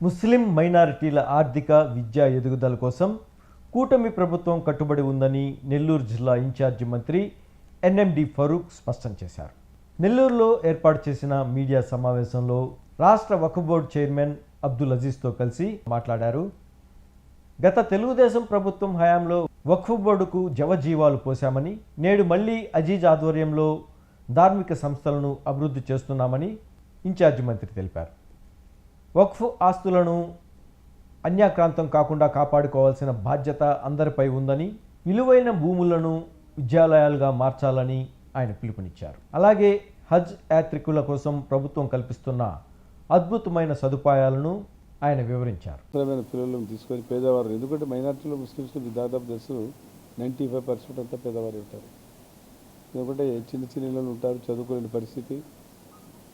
ముస్లిం మైనారిటీల ఆర్థిక విద్యా ఎదుగుదల కోసం కూటమి ప్రభుత్వం కట్టుబడి ఉందని నెల్లూరు జిల్లా ఇన్ఛార్జి మంత్రి ఎన్ఎండి ఫరూక్ స్పష్టం చేశారు. నెల్లూరులో ఏర్పాటు చేసిన మీడియా సమావేశంలో రాష్ట్ర వక్ఫ్ బోర్డు చైర్మన్ అబ్దుల్ అజీజ్తో కలిసి మాట్లాడారు. గత తెలుగుదేశం ప్రభుత్వం హయాంలో వక్ఫ్ బోర్డుకు జవజీవాలు పోశామని, నేడు మళ్లీ అజీజ్ ఆధ్వర్యంలో ధార్మిక సంస్థలను అభివృద్ధి చేస్తున్నామని ఇన్ఛార్జి మంత్రి తెలిపారు. వక్ఫ్ ఆస్తులను అన్యాక్రాంతం కాకుండా కాపాడుకోవాల్సిన బాధ్యత అందరిపై ఉందని, విలువైన భూములను విద్యాలయాలుగా మార్చాలని ఆయన పిలుపునిచ్చారు. అలాగే హజ్ యాత్రికుల కోసం ప్రభుత్వం కల్పిస్తున్న అద్భుతమైన సదుపాయాలను ఆయన వివరించారు. పిల్లలను తీసుకొని పేదవారు, ఎందుకంటే మైనార్టీలో ముస్లిమ్స్ దాదాపు తెలుసు 95% అంతా పేదవారు ఉంటారు. ఎందుకంటే చిన్న చిన్న ఇళ్ళు ఉంటారు, చదువుకోలేని పరిస్థితి,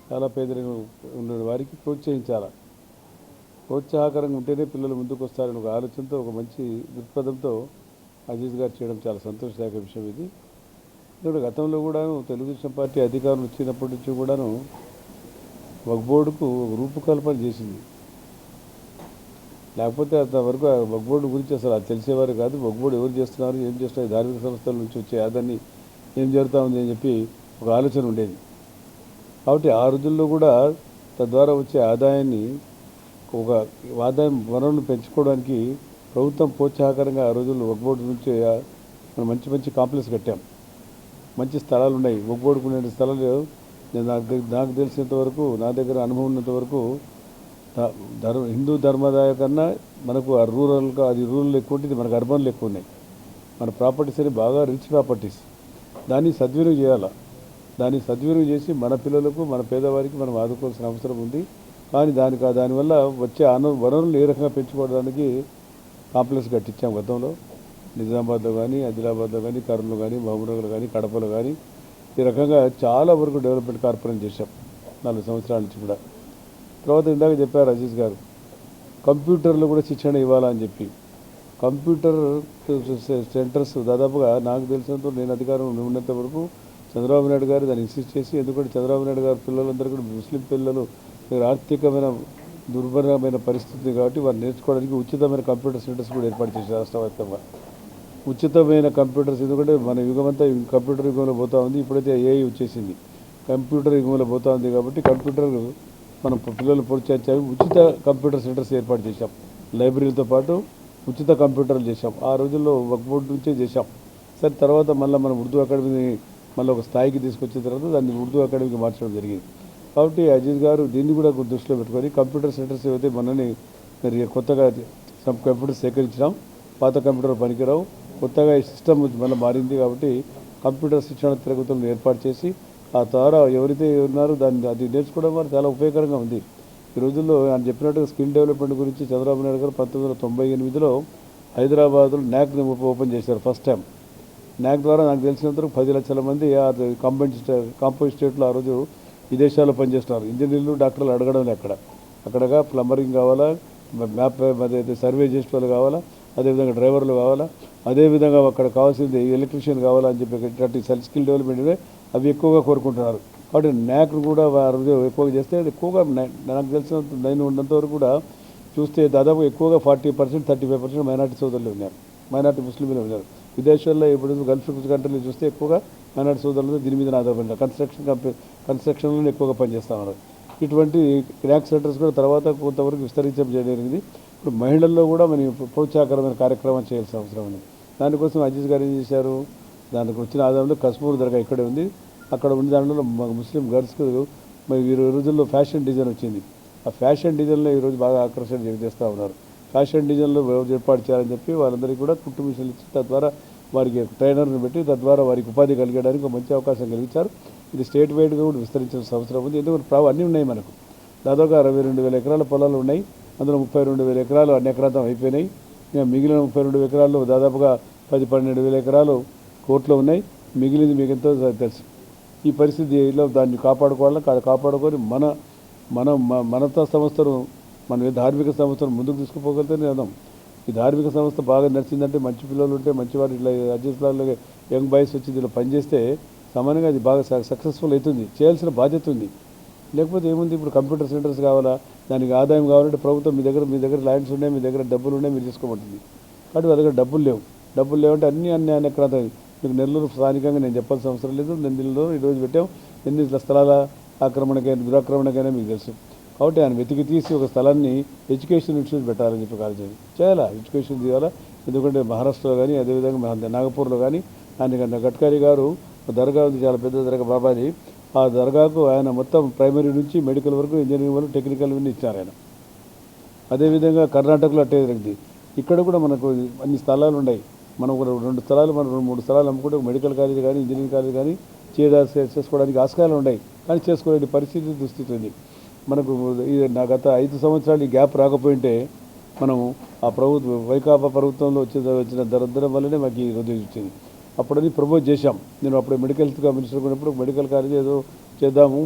చాలా పేదరికం ఉన్న వారికి ప్రోత్సహించాలి. ప్రోత్సాహకరంగా ఉంటేనే పిల్లలు ముందుకు వస్తారని ఒక ఆలోచనతో, ఒక మంచి దృక్పథంతో అజీజ్ గారు చేయడం చాలా సంతోషదాయక విషయం. ఇది ఎందుకంటే గతంలో కూడాను తెలుగుదేశం పార్టీ అధికారులు వచ్చినప్పటి నుంచి కూడాను వక్ఫ్ బోర్డుకు రూపకల్పన చేసింది. లేకపోతే అంతవరకు వక్ఫ్ బోర్డు గురించి అసలు అది తెలిసేవారు కాదు. వక్ఫ్ బోర్డు ఎవరు చేస్తున్నారు, ఏం చేస్తున్నారు, ధార్మిక సంస్థల నుంచి వచ్చే ఆదాన్ని ఏం జరుగుతూ ఉంది అని చెప్పి ఒక ఆలోచన ఉండేది. కాబట్టి ఆ రోజుల్లో కూడా తద్వారా వచ్చే ఆదాయాన్ని, ఒక ఆదాయం వనరులను పెంచుకోవడానికి ప్రభుత్వం ప్రోత్సాహకరంగా ఆ రోజుల్లో వక్ఫ్ బోర్డు నుంచి మనం మంచి మంచి కాంప్లెక్స్ కట్టాం. మంచి స్థలాలు ఉన్నాయి. వక్ఫ్ బోర్డుకు ఉండే స్థలాలు నాకు తెలిసినంత వరకు, నా దగ్గర అనుభవం ఉన్నంత వరకు హిందూ ధర్మదాయ కన్నా మనకు ఆ రూరల్గా, అది రూరల్ ఎక్కువ ఉంటుంది, మనకు అర్బన్లు ఎక్కువ ఉన్నాయి. మన ప్రాపర్టీస్ అని బాగా రిచ్ ప్రాపర్టీస్, దాన్ని సద్వినియోగం చేయాలి. దాన్ని సద్వినియోగం చేసి మన పిల్లలకు, మన పేదవారికి మనం ఆదుకోవాల్సిన అవసరం ఉంది. కానీ దానివల్ల వచ్చే వనరులు ఏ రకంగా పెంచుకోవడానికి కాంప్లెక్స్ కట్టించాం గతంలో. నిజామాబాద్లో కానీ, ఆదిలాబాద్లో కానీ, కర్నూలు కానీ, మహబూబ్నగర్లో కానీ, కడపలో కానీ ఈ రకంగా చాలా వరకు డెవలప్మెంట్ కార్పొరేషన్ చేశాం 4 సంవత్సరాల నుంచి కూడా. తర్వాత ఇందాక చెప్పారు అజీజ్ గారు, కంప్యూటర్లు కూడా శిక్షణ ఇవ్వాలని చెప్పి కంప్యూటర్ సెంటర్స్ దాదాపుగా నాకు తెలిసినంత, నేను అధికారం ఉన్నంత వరకు చంద్రబాబు నాయుడు గారు దాన్ని ఇన్సిస్ట్ చేసి, ఎందుకంటే చంద్రబాబు నాయుడు గారు పిల్లలందరూ కూడా ముస్లిం పిల్లలు ఆర్థికమైన దుర్భరమైన పరిస్థితి కాబట్టి వారు నేర్చుకోవడానికి ఉచితమైన కంప్యూటర్ సెంటర్స్ కూడా ఏర్పాటు చేశారు రాష్ట్ర వ్యాప్తంగా. ఉచితమైన కంప్యూటర్స్, ఎందుకంటే మన యుగమంతా కంప్యూటర్ యుగంలో పోతూ ఉంది. ఇప్పుడైతే ఏఐ వచ్చేసింది, కంప్యూటర్ యుగంలో పోతూ ఉంది. కాబట్టి కంప్యూటర్ మనం పిల్లలు ప్రోత్సహించాలి. ఉచిత కంప్యూటర్ సెంటర్స్ ఏర్పాటు చేశాం. లైబ్రరీలతో పాటు ఉచిత కంప్యూటర్లు చేశాం. ఆ రోజుల్లో వక్ఫ్ బోర్డు నుంచే చేశాం. సరే, తర్వాత మళ్ళీ మనం ఉర్దూ అకాడమీని మళ్ళీ ఒక స్థాయికి తీసుకొచ్చిన తర్వాత దాన్ని ఉర్దూ అకాడమీకి మార్చడం జరిగింది. కాబట్టి అజీజ్ గారు దీన్ని కూడా దృష్టిలో పెట్టుకొని కంప్యూటర్ సెంటర్స్ ఏవైతే మనని మరి కొత్తగా కంప్యూటర్స్ సేకరించినాం, పాత కంప్యూటర్ పనికిరావు, కొత్తగా ఈ సిస్టమ్ మళ్ళీ మారింది. కాబట్టి కంప్యూటర్ శిక్షణ తరగతులను ఏర్పాటు చేసి ఆ ద్వారా ఎవరైతే ఉన్నారో అది నేర్చుకోవడం వల్ల చాలా ఉపయోగకరంగా ఉంది. ఈ రోజుల్లో ఆయన చెప్పినట్టుగా స్కిల్ డెవలప్మెంట్ గురించి చంద్రబాబు నాయుడు గారు 1998లో హైదరాబాద్లో NAC ఓపెన్ చేశారు ఫస్ట్ టైం. NAC ద్వారా నాకు తెలిసినంత 10 లక్షల మంది కాంపౌండ్ స్టేట్లో ఆ రోజు విదేశాల్లో పనిచేస్తున్నారు. ఇంజనీర్లు, డాక్టర్లు అడగడం అక్కడగా ప్లంబరింగ్ కావాలా, మ్యాప్ అదే సర్వే చేసే వాళ్ళు కావాలా, అదేవిధంగా డ్రైవర్లు కావాలా, అదేవిధంగా అక్కడ కావాల్సింది ఎలక్ట్రీషియన్ కావాలా అని చెప్పి ఇట్లాంటి స్కిల్ డెవలప్మెంట్ అవి ఎక్కువగా కోరుకుంటున్నారు. కాబట్టి NAC కూడా ఎక్కువగా చేస్తే ఎక్కువగా నాకు తెలిసినంత, నేను ఉన్నంత వరకు కూడా చూస్తే దాదాపు ఎక్కువగా 40%, 35% మైనార్టీ సోదరులు ఉన్నారు, మైనార్టీ ముస్లింలు ఉన్నారు. విదేశాల్లో ఇప్పుడు గల్ఫ్ కంట్రీలు చూస్తే ఎక్కువగా మైనార్టీ సోదరులు దీని మీద ఆధారపడినారు. కన్స్ట్రక్షన్లో ఎక్కువగా పనిచేస్తూ ఉన్నారు. ఇటువంటి NAC సెంటర్స్ కూడా తర్వాత కొంతవరకు విస్తరించడం జరిగింది. ఇప్పుడు మహిళల్లో కూడా మనం ప్రోత్సాహకరమైన కార్యక్రమం చేయాల్సిన అవసరం ఉంది. దానికోసం అజీజ్ గారు ఏం చేశారు, దానికి వచ్చిన ఆదాయంలో కశ్మూర్ దర్గా ఇక్కడే ఉంది. అక్కడ ఉన్న దాంట్లో ముస్లిం గర్ల్స్కు మరి ఈ రోజుల్లో ఫ్యాషన్ డిజైన్ వచ్చింది. ఆ ఫ్యాషన్ డిజైన్లో ఈరోజు బాగా ఆకర్షణ చేస్తూ ఉన్నారు. ఫ్యాషన్ డిజైన్లో ఏర్పాటు చేయాలని చెప్పి వాళ్ళందరికీ కూడా కుట్టు మిషన్లు ఇచ్చి తద్వారా వారికి ట్రైనర్ని పెట్టి తద్వారా వారికి ఉపాధి కలిగడానికి ఒక మంచి అవకాశం కలిగించారు. ఇది స్టేట్ వైడ్గా కూడా విస్తరించాల్సిన అవసరం ఉంది. ఎందుకంటే అన్నీ ఉన్నాయి మనకు. దాదాపుగా 62,000 ఎకరాల పొలాలు ఉన్నాయి. అందులో 32,000 ఎకరాలు అన్యక్రాంతం అయిపోయినాయి. మిగిలిన 32 ఎకరాల్లో దాదాపుగా 10-12,000 ఎకరాలు కోర్టులో ఉన్నాయి. మిగిలింది మీకు ఎంతో తెలుసు. ఈ పరిస్థితిలో దాన్ని కాపాడుకొని మనతో సంస్థను, మన ధార్మిక సంస్థను ముందుకు తీసుకుపోగలిగితే అర్థం. ఈ ధార్మిక సంస్థ బాగా నడిచిందంటే, మంచి పిల్లలు ఉంటే, మంచివారు ఇట్లా అడ్జస్ట్లాగా యంగ్ బాయ్స్ వచ్చి దీనిలో పనిచేస్తే సమానంగా అది బాగా సక్సెస్ఫుల్ అవుతుంది. చేయాల్సిన బాధ్యత ఉంది. లేకపోతే ఏముంది, ఇప్పుడు కంప్యూటర్ సెంటర్స్ కావాలా, దానికి ఆదాయం కావాలంటే ప్రభుత్వం మీ దగ్గర ల్యాండ్స్ ఉన్నాయి, మీ దగ్గర డబ్బులు ఉన్నాయి, మీరు తీసుకోమంటుంది. కాబట్టి వాళ్ళ దగ్గర డబ్బులు లేవంటే అన్ని అన్యాయక్రాంత. మీకు నెల్లూరు స్థానికంగా నేను చెప్పాల్సిన అవసరం లేదు. నెల్లూరులో ఈరోజు పెట్టాం, ఎన్ని స్థలాల దురాక్రమణకైనా మీకు తెలుసు. కాబట్టి ఆయన వెతికి తీసి ఒక స్థలాన్ని ఎడ్యుకేషన్ ఇన్స్టిట్యూట్ పెట్టాలని చెప్పి కాలేజీ చేయాలా, ఎడ్యుకేషన్ చేయాలా. ఎందుకంటే మహారాష్ట్రలో కానీ అదేవిధంగా నాగపూర్లో కానీ ఆయన గడ్కరీ గారు దర్గా ఉంది, చాలా పెద్ద దర్గా బాబాది. ఆ దర్గాకు ఆయన మొత్తం ప్రైమరీ నుంచి మెడికల్ వరకు, ఇంజనీరింగ్ వరకు, టెక్నికల్ అన్నీ ఇచ్చారు ఆయన. అదేవిధంగా కర్ణాటకలో అట్టే జరిగింది. ఇక్కడ కూడా మనకు అన్ని స్థలాలు ఉన్నాయి. మనం ఒక 2 స్థలాలు, మనం 3 స్థలాలు అమ్ముకుంటే మెడికల్ కాలేజ్ కానీ ఇంజనీరింగ్ కాలేజ్ కానీ చేసుకోవడానికి ఆస్కారాలు ఉన్నాయి. కానీ చేసుకోలేని పరిస్థితి, దుస్థితి ఉంది మనకు. నా గత 5 సంవత్సరాలు ఈ గ్యాప్ రాకపోయింటే మనము ఆ వైకాపా ప్రభుత్వంలో వచ్చిన దరిద్రం వల్లనే మాకు ఈ రోజు వచ్చింది. అప్పుడని ప్రపోజ్ చేశాం. నేను అప్పుడు మెడికల్ మినిస్టర్ ఉన్నప్పుడు మెడికల్ కాలేజ్ ఏదో చేద్దాము,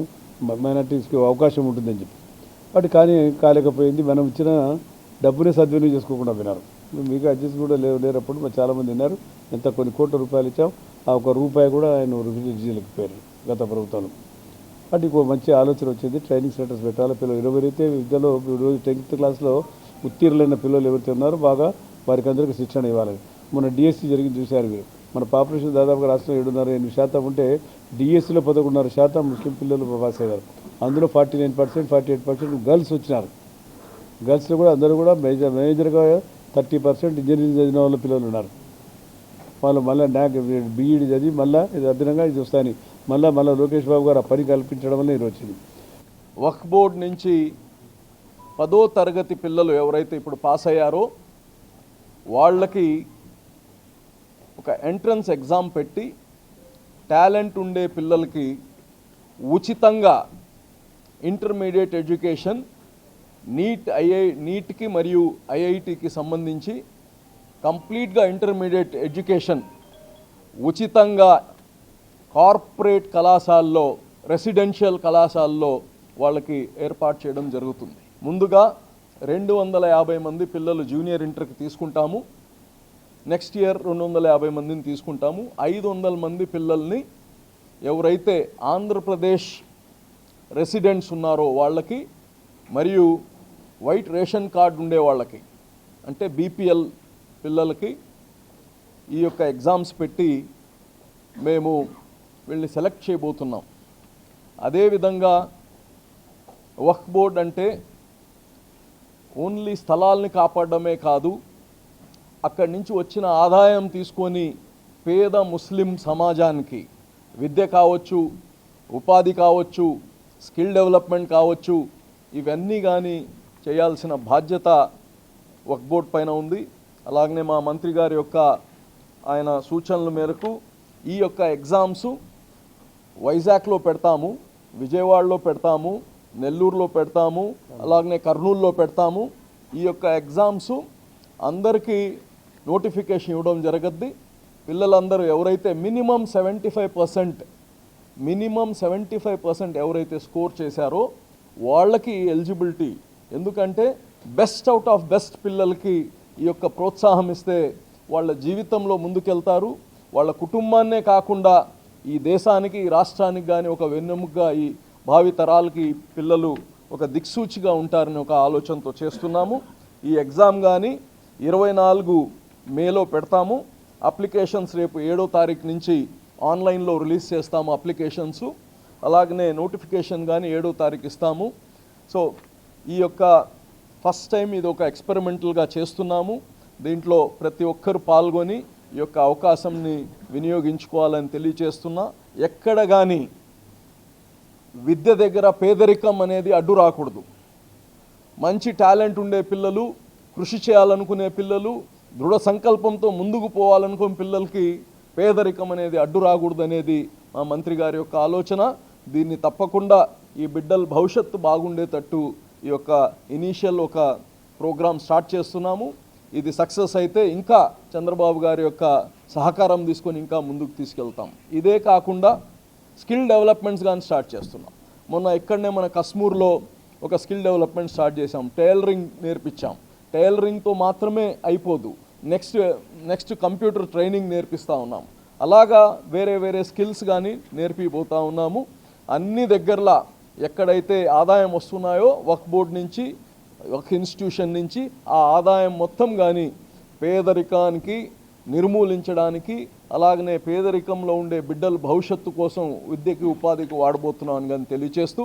మైనార్టీస్కి అవకాశం ఉంటుందని చెప్పి. వాటి కానీ కాలేకపోయింది. మనం ఇచ్చిన డబ్బునే సద్వినియోగం చేసుకోకుండా విన్నారు. మీకు అడ్జస్ట్ కూడా లేనప్పుడు మరి చాలామంది విన్నారు. ఎంత కొన్ని కోట్ల రూపాయలు ఇచ్చాం, ఆ ₹1 కూడా ఆయన రిలీజ్ గత ప్రభుత్వంలో. వాటి మంచి ఆలోచన వచ్చింది. ట్రైనింగ్ సెంటర్స్ పెట్టాలి. పిల్లలు ఎవరైతే విద్యలో ఈరోజు 10th క్లాస్లో ఉత్తీర్ణులైన పిల్లలు ఎవరైతే ఉన్నారో బాగా వారికి అందరికీ శిక్షణ ఇవ్వాలి. మన డిఎస్సి జరిగింది చూశారు మీరు. మన పాపులేషన్ దాదాపుగా రాష్ట్రంలో 7.5% ఉంటే డిఎస్సిలో 11.5% ముస్లిం పిల్లలు పాస్ అయ్యారు. అందులో 49%, 48% గర్ల్స్ వచ్చినారు. గర్ల్స్లో కూడా అందరూ కూడా మేజర్గా 30% ఇంజనీరింగ్ చదివిన వాళ్ళ పిల్లలు ఉన్నారు. వాళ్ళు మళ్ళీ బీఈడి చదివి మళ్ళీ ఇది అదనంగా ఇది వస్తాయని మళ్ళీ లోకేష్ బాబు గారు ఆ పని కల్పించడం వల్ల ఇది వచ్చింది. వక్ఫ్ బోర్డు నుంచి 10వ తరగతి పిల్లలు ఎవరైతే ఇప్పుడు పాస్ అయ్యారో వాళ్ళకి ఒక ఎంట్రన్స్ ఎగ్జామ్ పెట్టి టాలెంట్ ఉండే పిల్లలకి ఉచితంగా ఇంటర్మీడియట్ ఎడ్యుకేషన్ నీట్కి మరియు ఐఐటికి సంబంధించి కంప్లీట్గా ఇంటర్మీడియట్ ఎడ్యుకేషన్ ఉచితంగా కార్పొరేట్ కళాశాలలో, రెసిడెన్షియల్ కళాశాలలో వాళ్ళకి ఏర్పాటు చేయడం జరుగుతుంది. ముందుగా 250 మంది పిల్లలు జూనియర్ ఇంటర్కి తీసుకుంటాము. నెక్స్ట్ ఇయర్ 250 మందిని తీసుకుంటాము. 500 మంది పిల్లల్ని ఎవరైతే ఆంధ్రప్రదేశ్ రెసిడెంట్స్ ఉన్నారో వాళ్ళకి మరియు వైట్ రేషన్ కార్డు ఉండే వాళ్ళకి, అంటే బీపీఎల్ పిల్లలకి ఈ యొక్క ఎగ్జామ్స్ పెట్టి మేము వీళ్ళని సెలెక్ట్ చేయబోతున్నాం. అదేవిధంగా వక్ఫ్ బోర్డ్ అంటే ఓన్లీ స్థలాల్ని కాపాడమే కాదు, అక్కడి నుంచి వచ్చిన ఆదాయం తీసుకొని పేద ముస్లిం సమాజానికి విద్య కావచ్చు, ఉపాధి కావచ్చు, స్కిల్ డెవలప్మెంట్ కావచ్చు, ఇవన్నీ కానీ చేయాల్సిన బాధ్యత వక్ఫ్ బోర్డ్ పైన ఉంది. అలాగనే మా మంత్రి గారి యొక్క ఆయన సూచనల మేరకు ఈ యొక్క ఎగ్జామ్స్ వైజాగ్లో పెడతాము, విజయవాడలో పెడతాము, నెల్లూరులో పెడతాము, అలాగనే కర్నూలులో పెడతాము. ఈ యొక్క ఎగ్జామ్స్ అందరికీ నోటిఫికేషన్ ఇవ్వడం జరగద్ది. పిల్లలందరూ ఎవరైతే మినిమం 75% ఎవరైతే స్కోర్ చేశారో వాళ్ళకి ఎలిజిబిలిటీ. ఎందుకంటే బెస్ట్ అవుట్ ఆఫ్ బెస్ట్ పిల్లలకి ఈ యొక్క ప్రోత్సాహం ఇస్తే వాళ్ళ జీవితంలో ముందుకెళ్తారు. వాళ్ళ కుటుంబాన్నే కాకుండా ఈ దేశానికి, ఈ రాష్ట్రానికి కానీ ఒక వెన్నెముకగా ఈ భావి తరాలకి పిల్లలు ఒక దిక్సూచిగా ఉంటారని ఒక ఆలోచనతో చేస్తున్నాము. ఈ ఎగ్జామ్ కానీ 24 మేలో పెడతాము. అప్లికేషన్స్ రేపు 7వ తారీఖు నుంచి ఆన్లైన్లో రిలీజ్ చేస్తాము అప్లికేషన్స్. అలాగనే నోటిఫికేషన్ కానీ 7వ తారీఖు ఇస్తాము. సో ఈ యొక్క ఫస్ట్ టైం ఇది ఒక ఎక్స్పెరిమెంటల్గా చేస్తున్నాము. దీంట్లో ప్రతి ఒక్కరు పాల్గొని ఈ యొక్క అవకాశంని వినియోగించుకోవాలని తెలియచేస్తున్నా. ఎక్కడ కానీ విద్య దగ్గర పేదరికం అనేది అడ్డు రాకూడదు. మంచి టాలెంట్ ఉండే పిల్లలు, కృషి చేయాలనుకునే పిల్లలు, దృఢ సంకల్పంతో ముందుకు పోవాలనుకునే పిల్లలకి పేదరికం అనేది అడ్డు రాకూడదు అనేది మా మంత్రి గారి యొక్క ఆలోచన. దీన్ని తప్పకుండా ఈ బిడ్డల భవిష్యత్తు బాగుండేటట్టు ఈ యొక్క ఇనీషియల్ ఒక ప్రోగ్రామ్ స్టార్ట్ చేస్తున్నాము. ఇది సక్సెస్ అయితే ఇంకా చంద్రబాబు గారి యొక్క సహకారం తీసుకొని ఇంకా ముందుకు తీసుకెళ్తాం. ఇదే కాకుండా స్కిల్ డెవలప్మెంట్స్ కానీ స్టార్ట్ చేస్తున్నాం. మొన్న ఇక్కడనే మన కస్మూర్లో ఒక స్కిల్ డెవలప్మెంట్ స్టార్ట్ చేసాం. టైలరింగ్ నేర్పించాం. టైలరింగ్తో మాత్రమే అయిపోదు, నెక్స్ట్ కంప్యూటర్ ట్రైనింగ్ నేర్పిస్తూ ఉన్నాం. అలాగా వేరే స్కిల్స్ కానీ నేర్పిపోతూ ఉన్నాము. అన్ని దగ్గరలా ఎక్కడైతే ఆదాయం వస్తున్నాయో వక్ఫ్ బోర్డు నుంచి, వక్ఫ్ ఇన్స్టిట్యూషన్ నుంచి ఆ ఆదాయం మొత్తం కానీ పేదరికానికి నిర్మూలించడానికి, అలాగనే పేదరికంలో ఉండే బిడ్డల భవిష్యత్తు కోసం విద్యకి ఉపాధికి వాడబోతున్నామని కానీ తెలియచేస్తూ